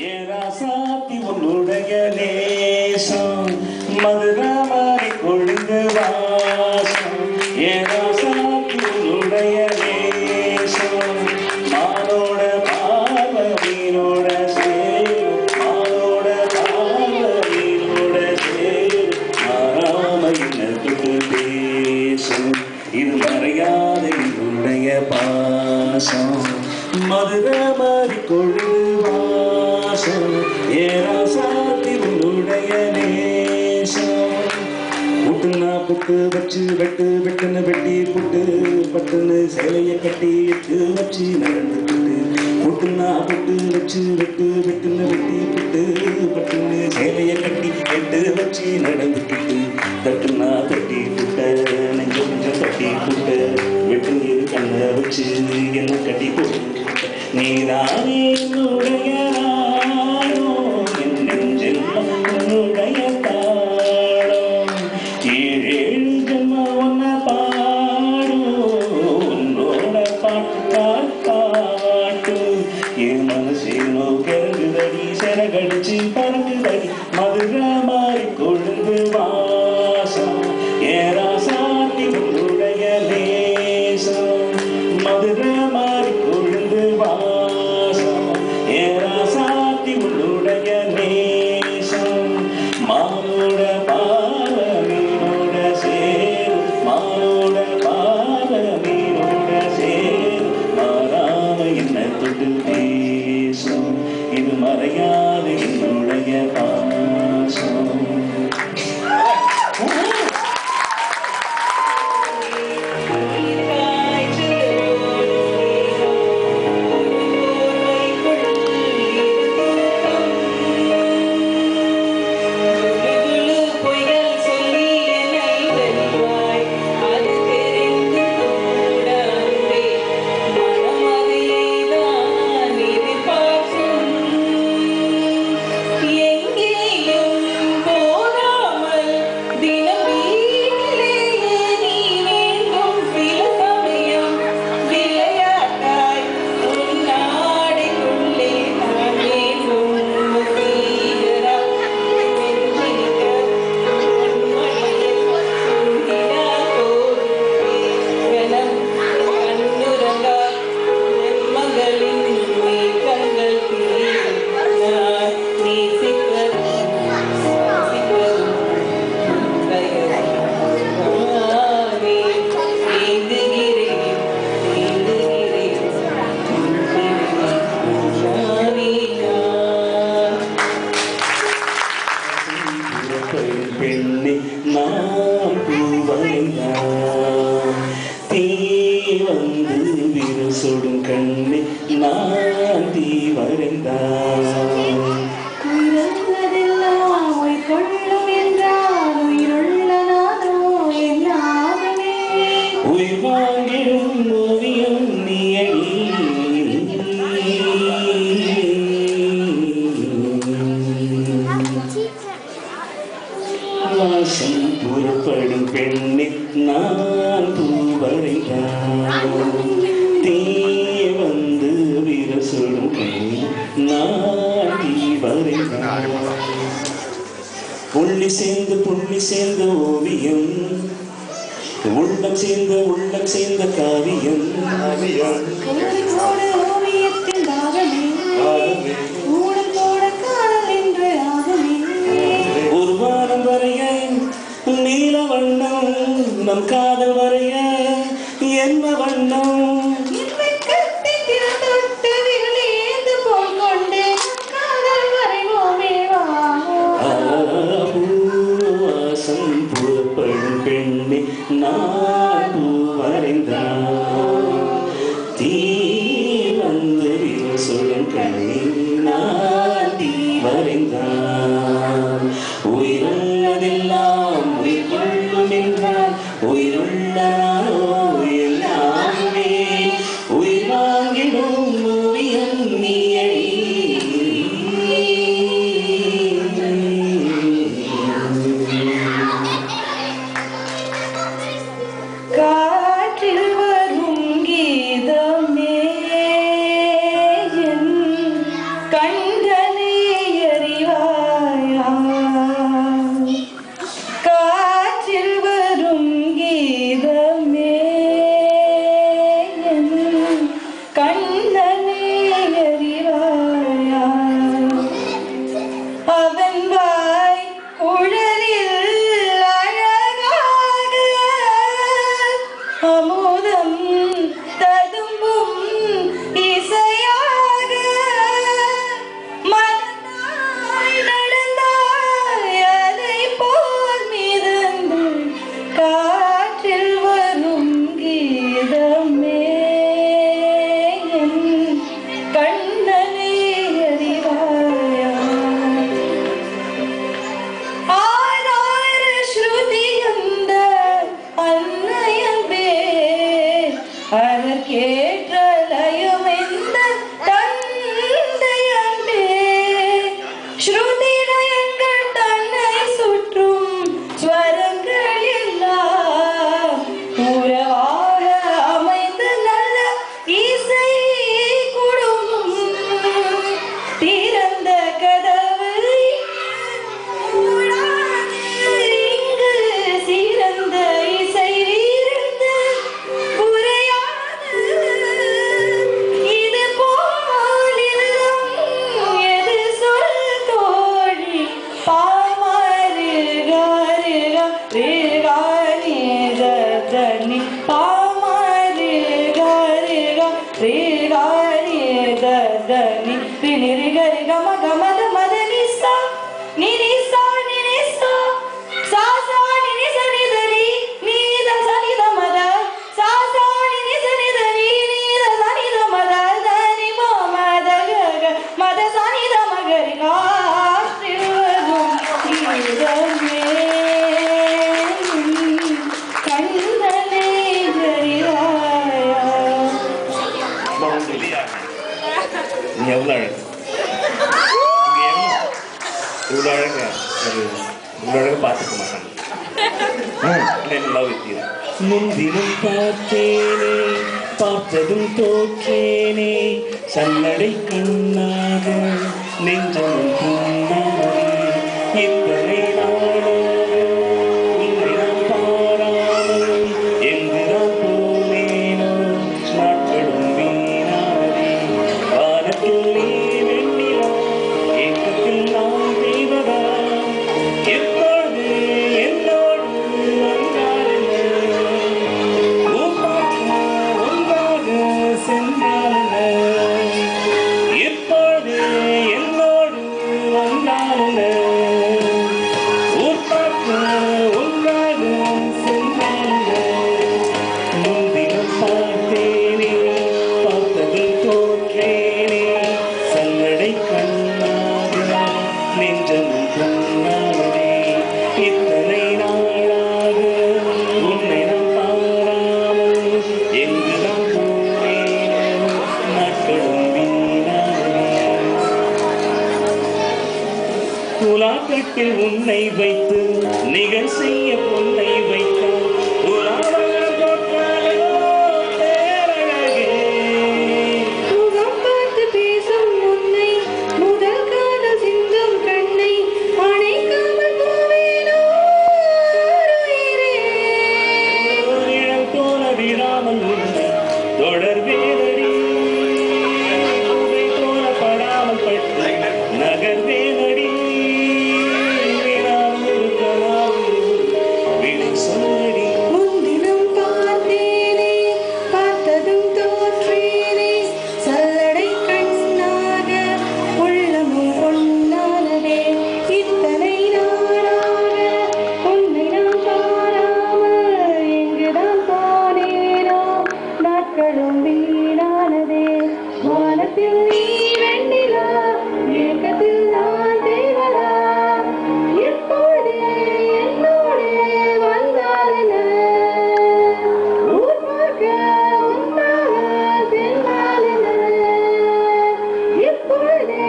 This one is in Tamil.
ஏராசாத்தி உன்னுடைய நேசம் மதுரமாரி கொழுந்து வாசம் ஏராசாத்தி உன்னுடைய நேசம் மானோட பாவ மீனோட சேரும் மானோட பாவ மீனோட சேரும் மாறாம இன்னத்துக்கு பேசும் இது மறையாத என்னுடைய பாசம் மதுரமாரி கொழுந்து வாசம் ஏராசாத்தி உன்னுடைய நேசம் புட்டுனா புட்டு வச்சு வெட்டு வெட்டுன்னு வெட்டி புட்டு பட்டுன்னு சேலையை கட்டி எட்டு வச்சு நடந்துக்கிட்டு புட்டுனா புட்டு வச்சு வெட்டு வெட்டுன்னு வெட்டி புட்டு பட்டுன்னு சேலையை கட்டி எட்டு வச்சு நடந்துக்கிட்டு தட்டுனா தட்டி புட்ட நெஞ்சம் கொஞ்சம் தட்டி புட்ட வெட்டு கண்ணை வச்சு என்ன கட்டி போட்டு நீதானே என்னுடைய நாளும் என் நெஞ்சில் உன்னுடைய தாளம் ஏழு ஜென்ம ஒன்ன பாடும் உன்னோட பாட்டு என் மனசேனோ கருங்குதடி செரகடிச்சு பறக்குதடி மதுரை மாறி கொழுந்து வாசம் ஏராசாத்தி உன்னுடைய நேசம் மதுரை மாறி கொழுந்து வாசம் ஏராசாத்தி உன்னுடைய நேசம் மானோட பாவ மீனோட சேரும் மானோட பாவ மீனோட சேரும் மாறாம என்ன தொட்டு பேசும் இது மறையாத என்னுடைய பாசம் பெண்ணே நாம் பூவரைந்தான் தீ வந்து விரசொடும் கண்ணே நான் தீ வரைந்தான் உயிர் வாங்கிடும் ஓவியம் நீயடி வாசம் புறப்படும் பெண்ணே நான் பூவரைந்தான் தீ வந்து விரசொடும் கண்ணே நான் தீ வரைந்தான் புள்ளி சேர்ந்த ஓவியம் உள்ளம் சேர்ந்த காவியம் ஓவியத்தின் பாகமே ஊடம் போட காதல் என்று ஆகமே ஒரு வாரம் வரைய நீல வண்ணம் நம் காதல் வரைய என்ன வண்ணம் புறப்படும் பெண்ணே நான் வரைந்தான் தீ வந்து சொல்லும் கண்ணே நான் தீ வரைந்தான் உயிருள்ளதெல்லாம் உயிர் கொள்ளும் என்றால் உயிருள்ள எல்லாமே உயிர் வாங்கிடும் ஓவியம் நீயடி காற்றில் வரும் கீதமே என் கண் gari gari gama gama da mada nisa ni nisa sa sa ni sa ni dari ni da sa ni da mada sa sa ni sa ni dari ni da sa ni da mada da ni ma mada ga ga mada sa ni da ma gari ga shivagum idame kandane gariyaya மறந்துலியா நீ எவ்வளவு அழகு இவ்வளவு அழகு இவ்வளவு அழகு பார்த்துக்க மாட்டாங்க லவ் வித் யூ முன்தினம் பார்த்தேனே பார்த்ததும் தோற்றேனே சல்லடை கண்ணாக நெஞ்சமும் புண்ணாகி இத்தனை நாளாக உன்னை நான் பாராமல் எங்கு நான் போனேனோ நாட்களும் வீணாதே வானத்தில் நீ வெண்ணிலா ஏக்கத்தில் நான் தெய்வதா எப்போது என்னோடு வந்தாருங்க ஊப்பாற்ற ஒன்றாக சென்றாருங்க எப்போது என்னோடு வந்தாருங்க ஊப்பாற்ற ஒன்றாக சென்றாருங்க முன்தினம் பார்த்தேனே பார்த்ததும் தோற்றேனே சல்லடை கண்ணாக நெஞ்சமும் பொன்னானதே இத்தனை நாளாக உன்னை நான் பாராமல் எங்கு நான் போனேனோ நாட்களும் வீணானதே உலாக்கட்டில் உன்னை வைத்து நிகழ் செய்ய பொன்னை வைத்தார் உலாவகம் போற்றாலோ பேரழகே முகம் பார்த்து பேசும் உன்னை முதல் காதல் சிந்தும் கண்ணை அணைக்காமல் போவேனோ உயிரே நிழல் போல விடாமல் உன்னை தொடர்வேனடி உன்னை போல படாமல் பட்டு நகர்வேனடி நான் ஒரு கனாவில் விடை சொல்லடி முன்தினம் பார்த்தேனே பார்த்ததும் தோற்றேனே சல்லடை கண்ணாக உள்ளமும் பொன்னானதே இத்தனை நாளாக உன்னை நான் பாராமல் எங்குதான் போனேனோ நாட்களும் வீணானதே வானத்தில் நீ வெண்ணிலா ஏக்கத்தில் நான் தேவதா எப்போது என்னோடு வந்தாலென ஊர் பார்க்க ஒன்றாக சென்றாலென எப்பொழுதே